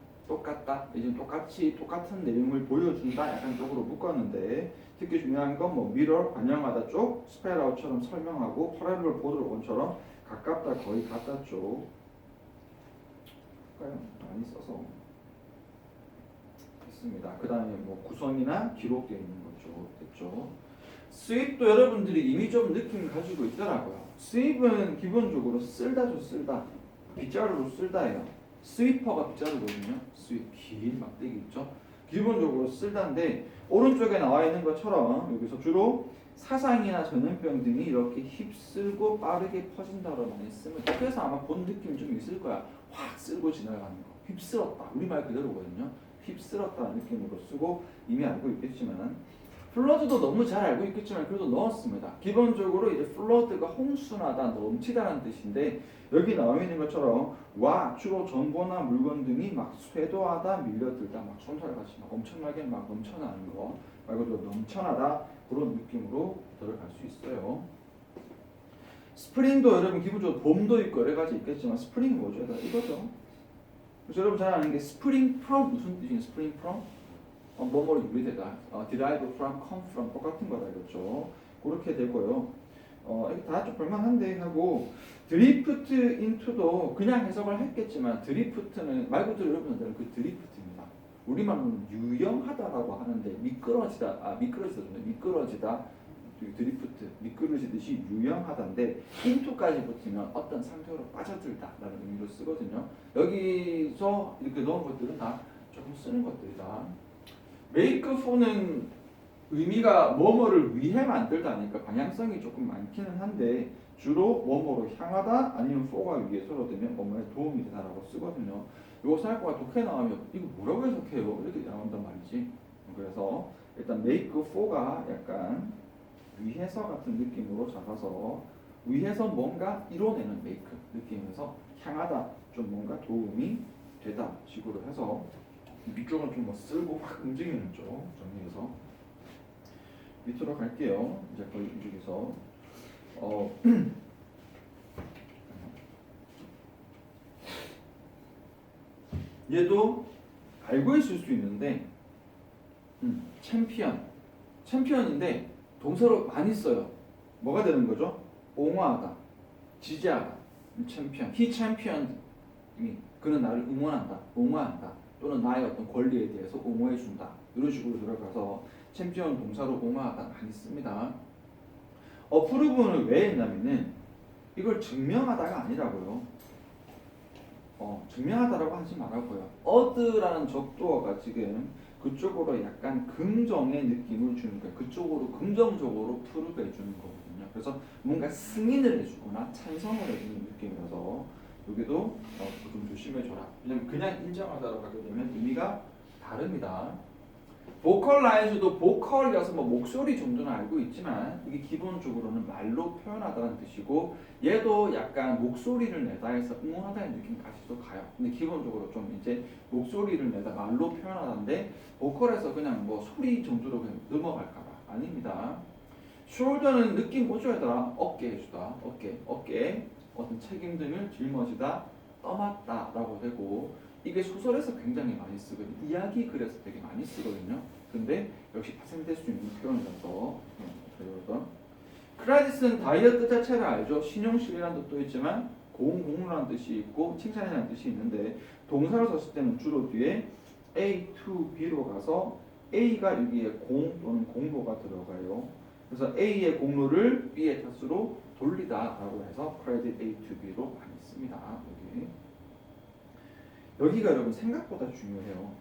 [SPEAKER 1] 이제 똑같은 내용을 보여준다 약간 쪽으로 묶었는데 특히 중요한 건 뭐 미러 반영하다 쪽 스펠아웃처럼 설명하고 파랄럴 보드 원처럼 가깝다 거의 같다 쪽 할까요? 많이 써서 있습니다. 그 다음에 뭐 구성이나 기록되어 있는 거죠. 됐죠? 스윕도 여러분들이 이미 좀 느낌 가지고 있더라고요. 스윕은 기본적으로 쓸다죠. 쓸다 빗자루로 쓸다예요. 스위퍼가 빗자루거든요. 스윕 긴 막대기 있죠. 기본적으로 쓸다인데 오른쪽에 나와 있는 것처럼 여기서 주로 사상이나 전염병 등이 이렇게 휩쓸고 빠르게 퍼진다로 많이 쓰면 그래서 아마 본 느낌이 좀 있을 거야. 확 쓸고 지나가는 거. 휩쓸었다. 우리말 그대로거든요. 휩쓸었다는 느낌으로 쓰고 이미 알고 있겠지만 플러드도 너무 잘 알고 있겠지만 그래도 넣었습니다. 기본적으로 이제 플러드가 홍수나다, 넘치다라는 뜻인데 여기 나와 있는 것처럼 와 주로 정보나 물건 등이 막 쇄도하다, 밀려들다, 막 솜사같이 막 엄청나게 막 넘쳐나는 거 말고도 넘쳐나다 그런 느낌으로 들어갈 수 있어요. 스프링도 여러분 기본적으로 봄도 있고 여러 가지 있겠지만 스프링이 뭐죠? 이거죠. 그래서 여러분 잘 아는 게 스프링 프롬 무슨 뜻이에요? 스프링 프롬? 뭐뭐를 유래되다, derive from, come from 똑같은 거다 이거죠. 그렇게 되고요. 이게 다 좀 볼만한데 하고 drift into도 그냥 해석을 했겠지만 드리프트는 말 그대로 여러분들은 그 드리프트입니다. 우리말로는 유영하다라고 하는데 미끄러지다 드리프트 미끄러지듯이 유영하다인데 into까지 붙으면 어떤 상태로 빠져들다라는 의미로 쓰거든요. 여기서 이렇게 넣은 것들은 다 조금 쓰는 것들이다. make for는 의미가 뭐뭐를 위해 만들다니까 방향성이 조금 많기는 한데 주로 뭐뭐로 향하다 아니면 for가 위해서로 되면 뭐뭐에 도움이 되다라고 쓰거든요. 이거 생각보다 독해 나오면 이거 뭐라고 해석해요? 이렇게 나온단 말이지. 그래서 일단 make for가 약간 위해서 같은 느낌으로 잡아서 위해서 뭔가 이뤄내는 make 느낌에서 향하다 좀 뭔가 도움이 되다 식으로 해서 위쪽은 좀 뭐 쓸고 확 움직이는 쪽 정리해서 밑으로 갈게요. 이제 거의 움직여서 얘도 알고 있을 수 있는데 챔피언인데 동사로 많이 써요. 뭐가 되는 거죠? 옹호하다, 지지하다. 챔피언, he championed me. 그는 나를 응원한다, 옹호한다. 또는 나의 어떤 권리에 대해서 옹호해준다. 이런 식으로 들어가서 챔피언 동사로 옹호하다 많이 씁니다. 어프로브는 왜 했냐면은 이걸 증명하다가 아니라고요. 증명하다라고 하지 말라고요. 어드라는 적도어가 지금 그쪽으로 약간 긍정의 느낌을 주는 거예요. 그쪽으로 긍정적으로 프루브 해주는 거거든요. 그래서 뭔가 승인을 해주거나 찬성을 해주는 느낌이라서 여기도 좀 조심해줘라. 왜냐면 그냥 인정하다라고 하게 되면 의미가 다릅니다. 보컬라이즈도 보컬이라서 뭐 목소리 정도는 알고 있지만 이게 기본적으로는 말로 표현하다는 뜻이고 얘도 약간 목소리를 내다 해서 응원하다는 느낌까지도 가요. 근데 기본적으로 좀 이제 목소리를 내다 말로 표현하다인데 보컬에서 그냥 뭐 소리 정도로 그냥 넘어갈까봐 아닙니다. 숄더는 느낌 오죠 얘들아. 어깨 해주다. 어깨 어떤 책임등을 짊어지다 떠맡다 라고 되고 이게 소설에서 굉장히 많이 쓰거든요. 이야기 글에서 되게 많이 쓰거든요. 근데 역시 파생될 수 있는 표현이라서 배우던 크레딧은 다이어트 자체를 알죠. 신용실이라는 뜻도 있지만 공로라는 뜻이 있고 칭찬이라는 뜻이 있는데 동사로 썼을 때는 주로 뒤에 A to B로 가서 A가 여기에 공 또는 공로가 들어가요. 그래서 A의 공로를 B의 탓으로 돌리다라고 해서 credit A to B로 많이 씁니다. 여기가 여러분 생각보다 중요해요.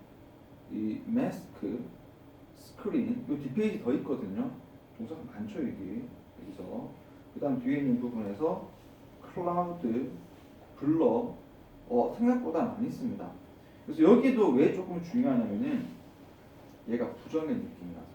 [SPEAKER 1] 이 마스크, 스크린, 이 뒷페이지 더 있거든요. 동사가 많죠 여기서. 그 다음 뒤에 있는 부분에서 클라우드, 블러, 생각보다 많이 씁니다. 그래서 여기도 왜 조금 중요하냐면은 얘가 부정의 느낌이라서.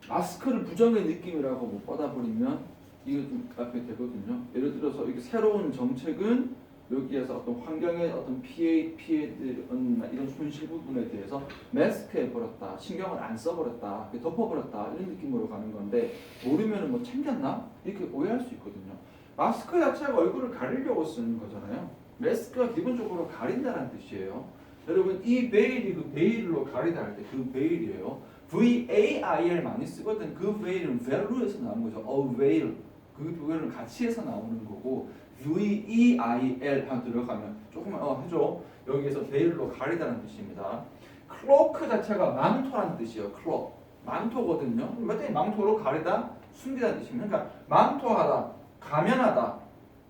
[SPEAKER 1] 마스크를 부정의 느낌이라고 못 받아버리면 이거 좀 앞에 되거든요. 예를 들어서 이게 새로운 정책은 여기에서 어떤 환경의 어떤 피해들 이런 손실 부분에 대해서 매스크해 버렸다, 신경을 안 써버렸다, 덮어버렸다 이런 느낌으로 가는 건데 모르면은 뭐 챙겼나 이렇게 오해할 수 있거든요. 마스크 자체가 얼굴을 가리려고 쓰는 거잖아요. 마스크가 기본적으로 가린다는 뜻이에요. 여러분 이 베일이 그 베일로 가리다 할 때 그 베일이에요. V-A-I-L 많이 쓰거든. 그 veil은 value에서 나온 거죠. A veil. 그 두 개를 같이 해서 나오는 거고 V-E-I-L 한 들어가면 조금만 해줘. 여기에서 veil로 가리다는 뜻입니다. cloak 자체가 망토라는 뜻이에요. cloak. 망토거든요. 맞더니 망토로 가리다, 숨기다는 뜻입니다. 그러니까 망토하다, 가면하다.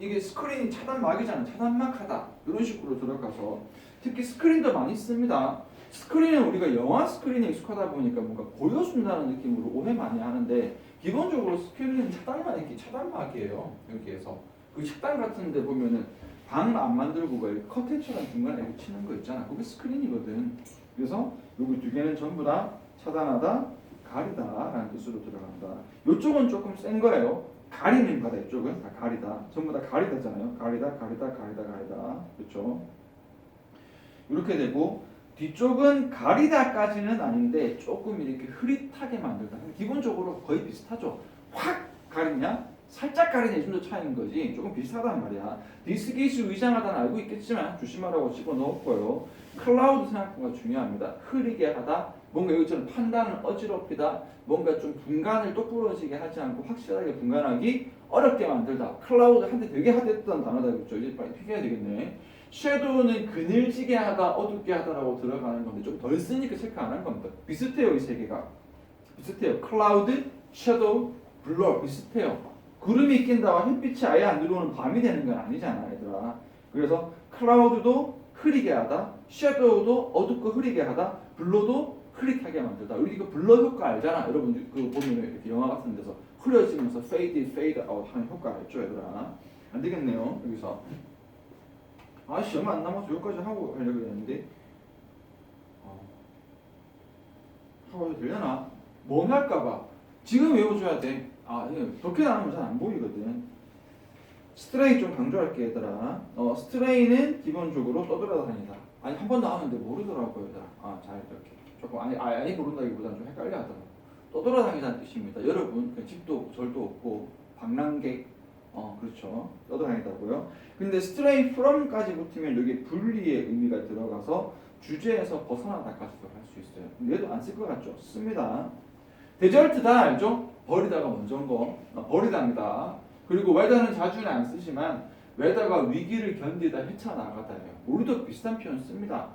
[SPEAKER 1] 이게 스크린이 차단막이잖아요. 차단막하다. 이런 식으로 들어가서 특히 스크린도 많이 씁니다. 스크린은 우리가 영화 스크린에 익숙하다 보니까 뭔가 보여준다는 느낌으로 오해 많이 하는데 기본적으로 스크린은 차단막이에요. 여기에서 그 식당 같은 데 보면은 방 안 만들고 커튼처럼 중간에 이렇게 치는 거 있잖아. 그게 스크린이거든. 그래서 여기 두 개는 전부 다 차단하다, 가리다 라는 뜻으로 들어간다. 이쪽은 조금 센 거예요. 가리는 거다. 이쪽은 다 가리다. 전부 다 가리다잖아요. 가리다. 그렇죠? 이렇게 되고 뒤쪽은 가리다까지는 아닌데 조금 이렇게 흐릿하게 만들다. 기본적으로 거의 비슷하죠. 확 가리냐? 살짝 가리냐 이 정도 차이인 거지. 조금 비슷하단 말이야. 디스게이스 위장하다는 알고 있겠지만 조심하라고 집어넣었고요. 클라우드 생각보다 중요합니다. 흐리게 하다. 뭔가 여기처럼 판단을 어지럽히다. 뭔가 좀 분간을 똑부러지게 하지 않고 확실하게 분간하기 어렵게 만들다. 클라우드 한테 되게 핫했던 단어다. 그렇죠? 이제 빨리 튀겨야 되겠네. shadow는 그늘지게 하다, 어둡게 하다라고 들어가는 건데 좀 덜 쓰니까 체크 안 한 겁니다. 비슷해요, 이 세 개가. 비슷해요. cloud, shadow, blur 비슷해요. 구름이 낀다고 햇빛이 아예 안 들어오는 밤이 되는 건 아니잖아, 얘들아. 그래서 cloud도 흐리게 하다, shadow도 어둡고 흐리게 하다, blur도 흐릿하게 만들다. 우리 이거 블러 효과 알잖아. 여러분 그 보면 이렇게 영화 같은 데서 흐려지면서 fade, fade out 하는 효과 알죠, 얘들아? 안 되겠네요, 여기서. 아, 시험 안 남아서 여기까지 하고 하려고 했는데 하고 되려나? 뭐 할까봐 지금 외워줘야 돼. 아, 이거 그렇게 나오면 잘 안 보이거든. 스트레이 좀 강조할게, 얘들아. 스트레이는 기본적으로 떠돌아다니다. 아니 한 번 나왔는데 모르더라고요, 얘들아. 잘 이렇게 조금 아예 모른다기보다는 좀 헷갈려 하더라고. 떠돌아다니다는 뜻입니다. 여러분 집도 없고 절도 없고 방랑객, 그렇죠. 떠돌아다니다고요. 근데 stray from까지 붙으면 여기 분리의 의미가 들어가서 주제에서 벗어나다까지도 할 수 있어요. 얘도 안 쓸 것 같죠? 씁니다. 데절트다 알죠? 버리다가 먼저인 거. 버리다입니다. 그리고 웨더는 자주는 안 쓰지만 웨더가 위기를 견디다 헤쳐나가다예요. 우리도 비슷한 표현 씁니다.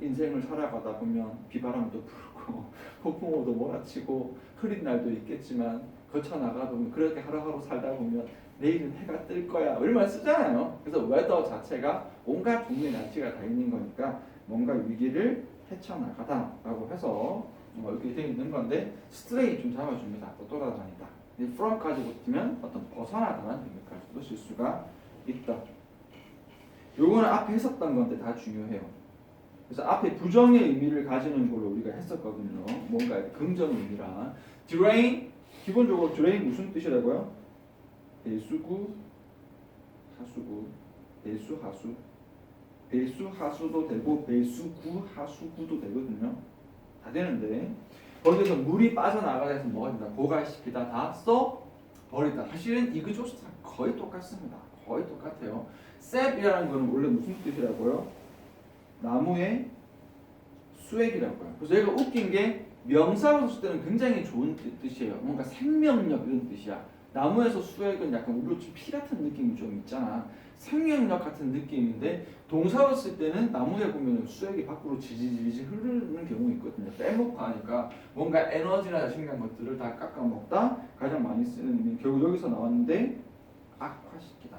[SPEAKER 1] 인생을 살아가다 보면 비바람도 불고 폭풍우도 몰아치고 흐린 날도 있겠지만 거쳐나가다 보면 그렇게 하루하루 살다 보면 내일은 해가 뜰 거야. 얼마나 쓰잖아요. 그래서 웨더 자체가 온갖 종류의 날씨가 다 있는 거니까 뭔가 위기를 헤쳐나가다라고 해서 이렇게 되어 있는 건데 스트레이 좀 잡아줍니다. 또 돌아다니다. from까지 붙으면 어떤 벗어나다는 의미까지도 쓸 수가 있다. 요거는 앞에 했었던 건데 다 중요해요. 그래서 앞에 부정의 의미를 가지는 걸로 우리가 했었거든요. 뭔가 긍정 의미라. drain, 기본적으로 drain 무슨 뜻이라고요? 배수구, 하수구, 배수하수, 배수하수도 되고 배수구, 하수구도 되거든요. 다 되는데 거기서 물이 빠져나가야 해서 뭐가 된다? 고갈시키다, 다 써버리다. 사실은 이그조스트랑 거의 똑같습니다. 거의 똑같아요. 셉이라는 거는 원래 무슨 뜻이라고요? 나무의 수액이라고요. 그래서 얘가 웃긴 게 명사로 쓸 때는 굉장히 좋은 뜻이에요. 뭔가 생명력 이런 뜻이야. 나무에서 수액은 약간 우리로 좀 피 같은 느낌이 좀 있잖아. 생명력 같은 느낌인데 동사로 쓸 때는 나무에 보면 수액이 밖으로 지지지지 흐르는 경우 있거든요. 빼먹고 하니까 뭔가 에너지나 자신감 것들을 다 깎아먹다 가장 많이 쓰는 의미. 결국 여기서 나왔는데 악화시키다.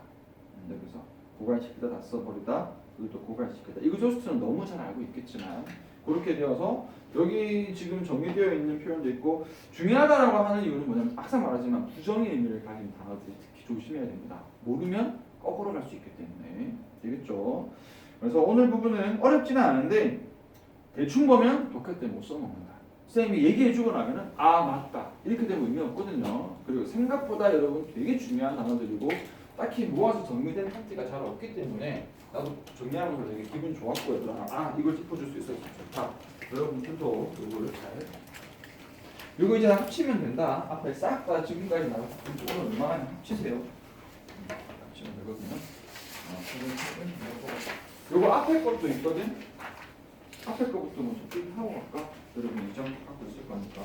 [SPEAKER 1] 여기서 고갈시키다, 다 써버리다. 그리고 또 고갈시키다. 이거 조스트는 너무 잘 알고 있겠지만 그렇게 되어서 여기 지금 정의되어 있는 표현도 있고 중요하다라고 하는 이유는 뭐냐면 항상 말하지만 부정의 의미를 가진 단어들이 특히 조심해야 됩니다. 모르면 거꾸로 갈 수 있기 때문에 되겠죠. 그래서 오늘 부분은 어렵지는 않은데 대충 보면 독해 때 못 써먹는다. 쌤이 얘기해주고 나면은 맞다 이렇게 되면 의미 없거든요. 그리고 생각보다 여러분 되게 중요한 단어들이고 딱히 모아서 정리된 파트가 잘 없기 때문에 나도 정리하면서 되게 기분 좋았고 얘들아 이걸 짚어줄 수 있어서 좋다. 여러분들도 이거를 잘 이거 이제 합치면 된다. 앞에 싹 다 지금까지 나왔던 오늘 얼마나 합치세요. 합치면 되거든요. 요거 앞에 것도 있거든. 앞에 거부터 먼저 하고 갈까? 여러분 이점 갖고 있을 거니까.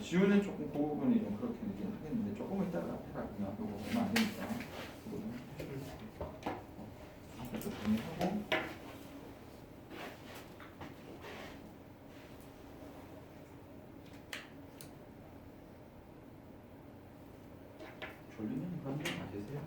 [SPEAKER 1] 지우는 조금 그 부분이 좀 그렇게 느끼긴 하겠는데 조금 이따가 앞에 가면 요거 얼마 안 되니까 요거는 해줄 수 있고 앞에 거 정리하고 졸리면 이거 한번 마시세요.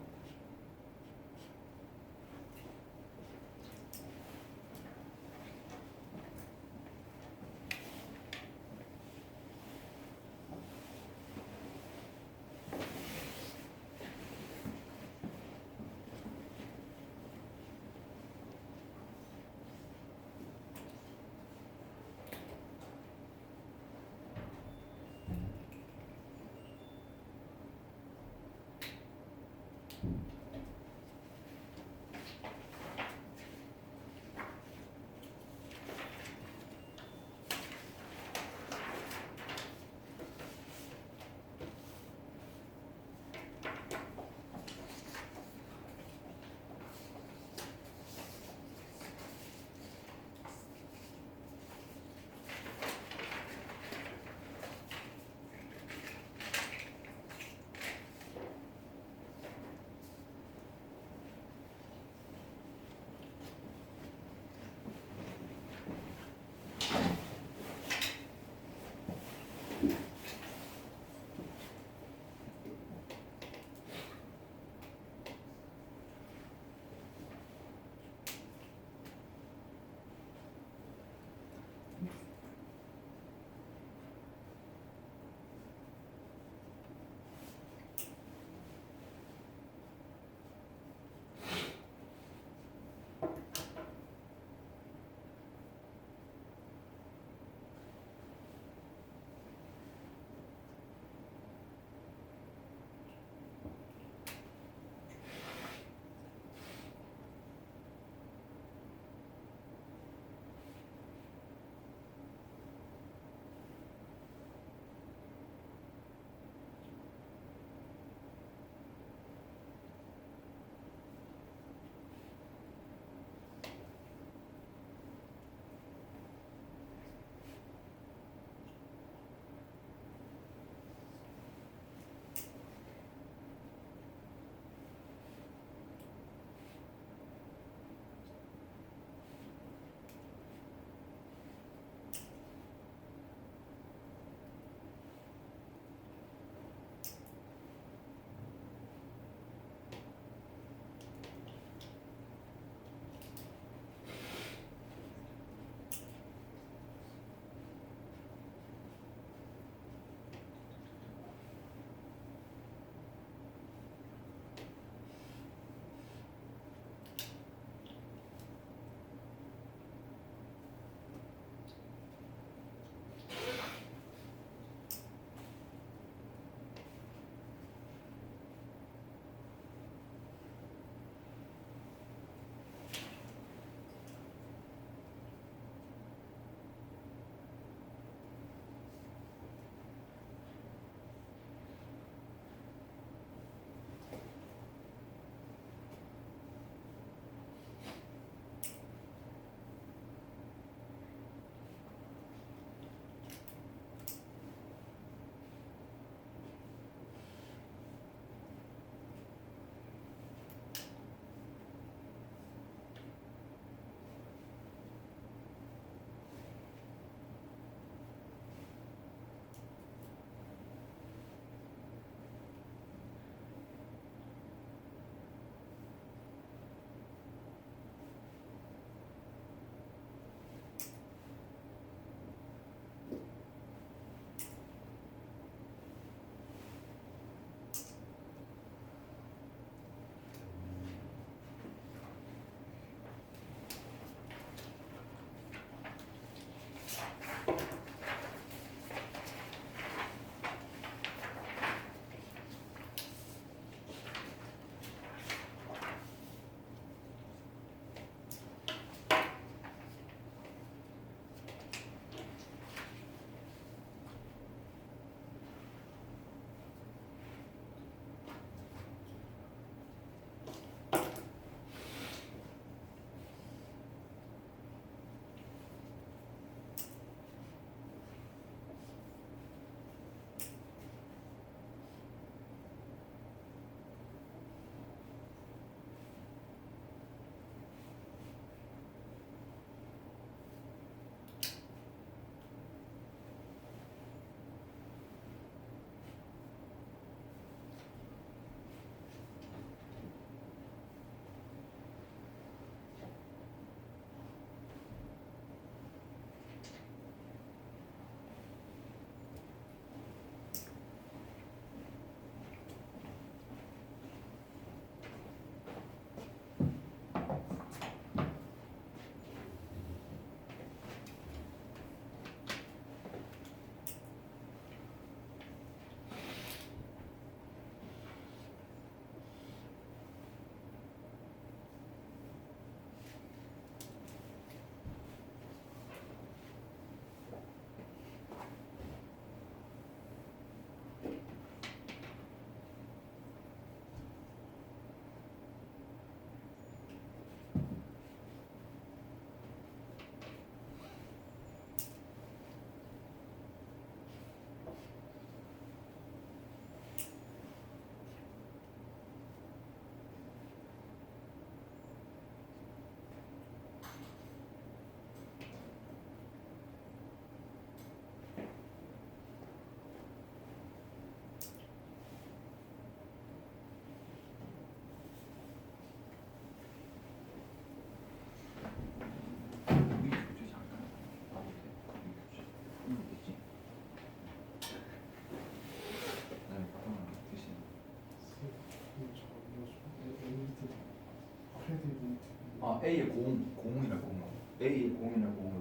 [SPEAKER 2] A의 공이나 공을 A의 공이나 공을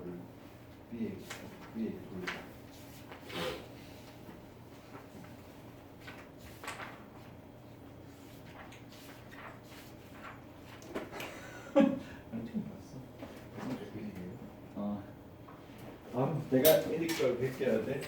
[SPEAKER 2] B에 돌리자. 엄청 봤어. 무슨 소리예요?
[SPEAKER 1] 내가
[SPEAKER 2] A걸 100 해야 돼?